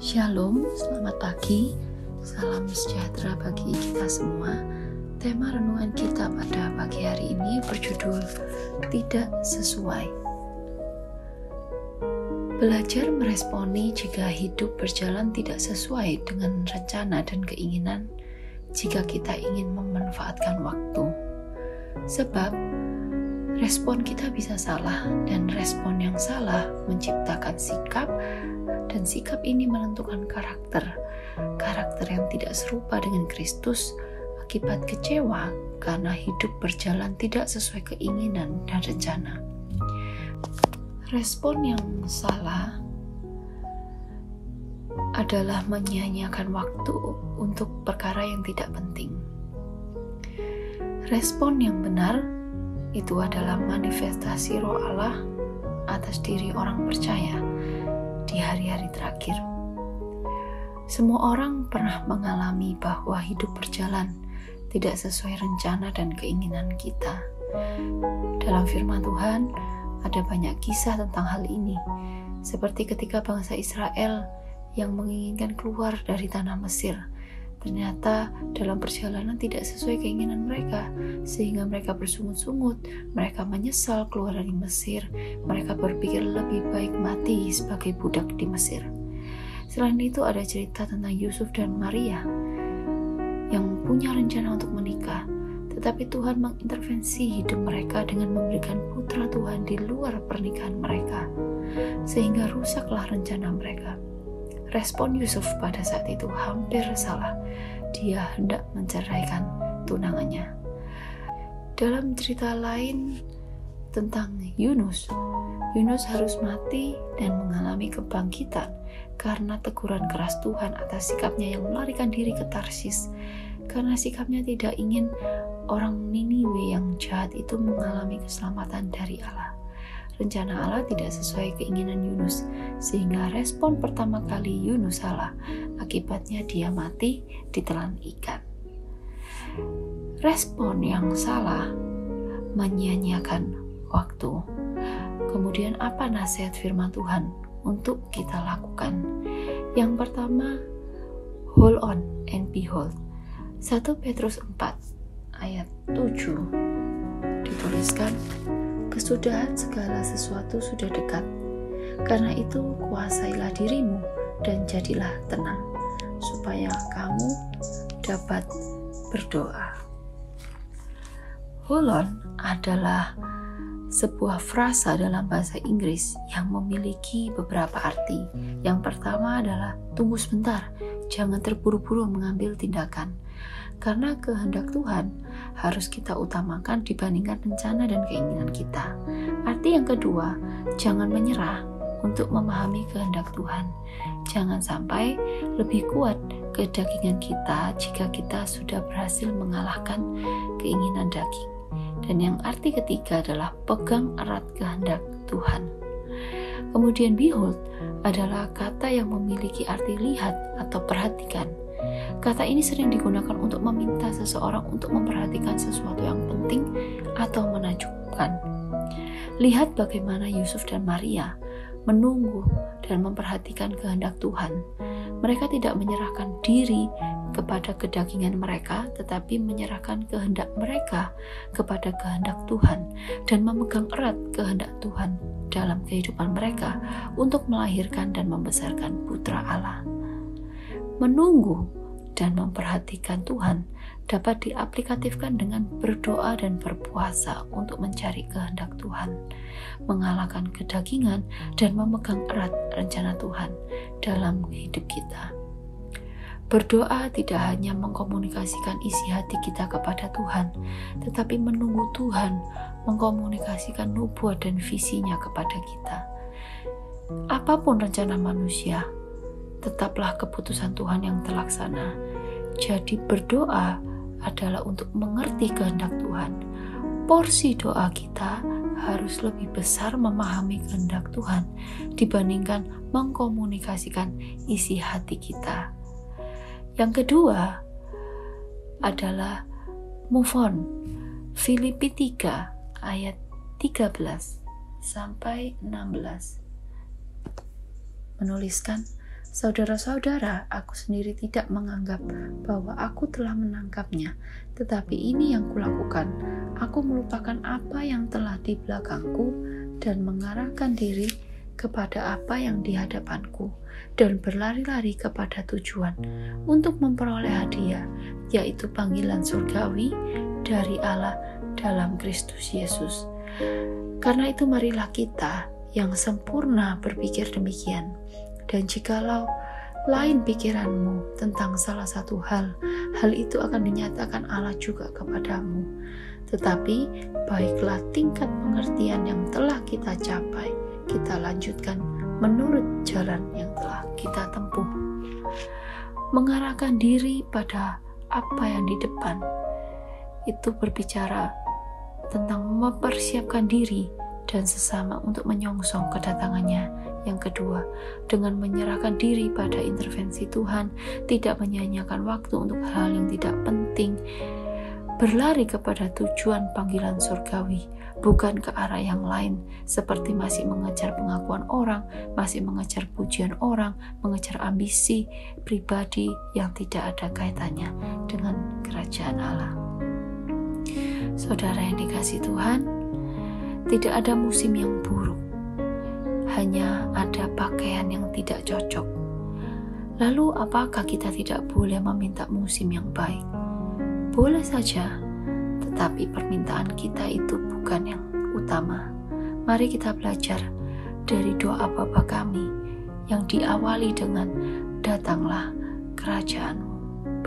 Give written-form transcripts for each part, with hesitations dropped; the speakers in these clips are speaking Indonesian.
Shalom, selamat pagi, salam sejahtera bagi kita semua. Tema renungan kita pada pagi hari ini berjudul Tidak Sesuai. Belajar meresponi jika hidup berjalan tidak sesuai dengan rencana dan keinginan jika kita ingin memanfaatkan waktu. Sebab respon kita bisa salah, dan respon yang salah menciptakan sikap, dan sikap ini menentukan karakter yang tidak serupa dengan Kristus akibat kecewa karena hidup berjalan tidak sesuai keinginan dan rencana. Respon yang salah adalah menyia-nyiakan waktu untuk perkara yang tidak penting. Respon yang benar itu adalah manifestasi Roh Allah atas diri orang percaya di hari-hari terakhir. Semua orang pernah mengalami bahwa hidup berjalan tidak sesuai rencana dan keinginan kita. Dalam firman Tuhan ada banyak kisah tentang hal ini, seperti ketika bangsa Israel yang menginginkan keluar dari tanah Mesir. Ternyata dalam perjalanan tidak sesuai keinginan mereka, sehingga mereka bersungut-sungut, mereka menyesal keluar dari Mesir, mereka berpikir lebih baik mati sebagai budak di Mesir. Selain itu ada cerita tentang Yusuf dan Maria yang punya rencana untuk menikah, tetapi Tuhan mengintervensi hidup mereka dengan memberikan putra Tuhan di luar pernikahan mereka, sehingga rusaklah rencana mereka. Respon Yusuf pada saat itu hampir salah. Dia hendak menceraikan tunangannya. Dalam cerita lain tentang Yunus harus mati dan mengalami kebangkitan karena teguran keras Tuhan atas sikapnya yang melarikan diri ke Tarsis, karena sikapnya tidak ingin orang Niniwe yang jahat itu mengalami keselamatan dari Allah. Rencana Allah tidak sesuai keinginan Yunus, sehingga respon pertama kali Yunus salah. Akibatnya dia mati ditelan ikan. Respon yang salah menyia-nyiakan waktu. Kemudian apa nasihat firman Tuhan untuk kita lakukan? Yang pertama, hold on and behold. 1 Petrus 4 ayat 7 dituliskan, kesudahan segala sesuatu sudah dekat. Karena itu kuasailah dirimu dan jadilah tenang, supaya kamu dapat berdoa. Hold on adalah sebuah frasa dalam bahasa Inggris yang memiliki beberapa arti. Yang pertama adalah tunggu sebentar, jangan terburu-buru mengambil tindakan. Karena kehendak Tuhan harus kita utamakan dibandingkan rencana dan keinginan kita. Arti yang kedua, jangan menyerah untuk memahami kehendak Tuhan. Jangan sampai lebih kuat kedagingan kita jika kita sudah berhasil mengalahkan keinginan daging. Dan yang arti ketiga adalah pegang erat kehendak Tuhan. Kemudian behold adalah kata yang memiliki arti lihat atau perhatikan. Kata ini sering digunakan untuk meminta seseorang untuk memperhatikan sesuatu yang penting atau menakjubkan. Lihat bagaimana Yusuf dan Maria menunggu dan memperhatikan kehendak Tuhan. Mereka tidak menyerahkan diri kepada kedagingan mereka, tetapi menyerahkan kehendak mereka kepada kehendak Tuhan dan memegang erat kehendak Tuhan dalam kehidupan mereka untuk melahirkan dan membesarkan putra Allah. Menunggu dan memperhatikan Tuhan dapat diaplikatifkan dengan berdoa dan berpuasa untuk mencari kehendak Tuhan, mengalahkan kedagingan, dan memegang erat rencana Tuhan dalam hidup kita. Berdoa tidak hanya mengkomunikasikan isi hati kita kepada Tuhan, tetapi menunggu Tuhan mengkomunikasikan nubuat dan visinya kepada kita. Apapun rencana manusia, tetaplah keputusan Tuhan yang terlaksana. Jadi berdoa adalah untuk mengerti kehendak Tuhan. Porsi doa kita harus lebih besar memahami kehendak Tuhan dibandingkan mengkomunikasikan isi hati kita. Yang kedua adalah move on. Filipi 3 ayat 13 sampai 16 menuliskan, Saudara-saudara, aku sendiri tidak menganggap bahwa aku telah menangkapnya, tetapi ini yang kulakukan. Aku melupakan apa yang telah di belakangku dan mengarahkan diri kepada apa yang di hadapanku, dan berlari-lari kepada tujuan untuk memperoleh hadiah, yaitu panggilan surgawi dari Allah dalam Kristus Yesus. Karena itu marilah kita yang sempurna berpikir demikian. Dan jikalau lain pikiranmu tentang salah satu hal itu akan dinyatakan Allah juga kepadamu. Tetapi baiklah tingkat pengertian yang telah kita capai, kita lanjutkan menurut jalan yang telah kita tempuh. Mengarahkan diri pada apa yang di depan, itu berbicara tentang mempersiapkan diri dan sesama untuk menyongsong kedatangannya. Yang kedua, dengan menyerahkan diri pada intervensi Tuhan, tidak menyia-nyiakan waktu untuk hal yang tidak penting, berlari kepada tujuan panggilan surgawi, bukan ke arah yang lain, seperti masih mengejar pengakuan orang, masih mengejar pujian orang, mengejar ambisi pribadi yang tidak ada kaitannya dengan kerajaan Allah. Saudara yang dikasihi Tuhan, tidak ada musim yang buruk, hanya ada pakaian yang tidak cocok. Lalu apakah kita tidak boleh meminta musim yang baik? Boleh saja, tetapi permintaan kita itu bukan yang utama. Mari kita belajar dari doa Bapa kami yang diawali dengan datanglah kerajaanmu,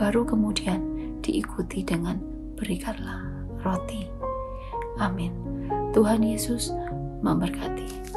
baru kemudian diikuti dengan berikanlah roti. Amin. Tuhan Yesus memberkati.